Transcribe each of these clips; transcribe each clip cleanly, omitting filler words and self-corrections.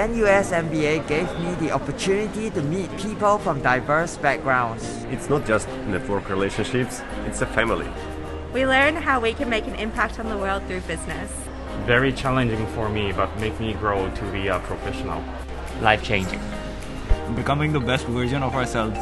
NUS MBA gave me the opportunity to meet people from diverse backgrounds. It's not just network relationships, it's a family. We learn how we can make an impact on the world through business. Very challenging for me, but make me grow to be a professional. Life-changing. Becoming the best version of ourselves.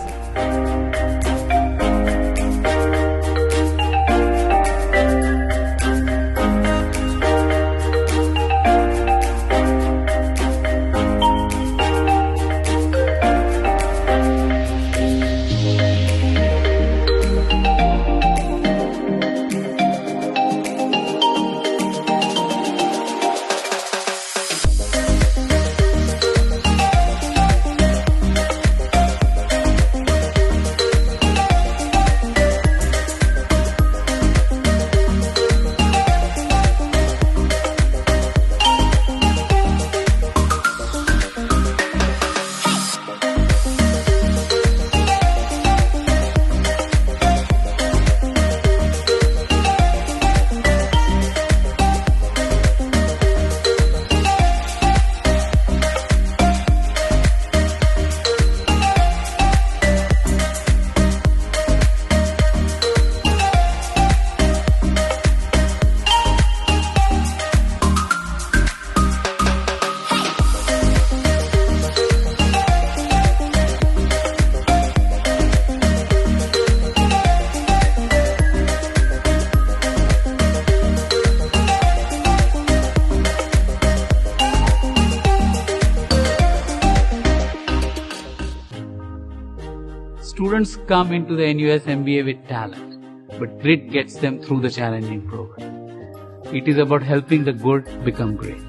Students come into the NUS MBA with talent, but grit gets them through the challenging program. It is about helping the good become great.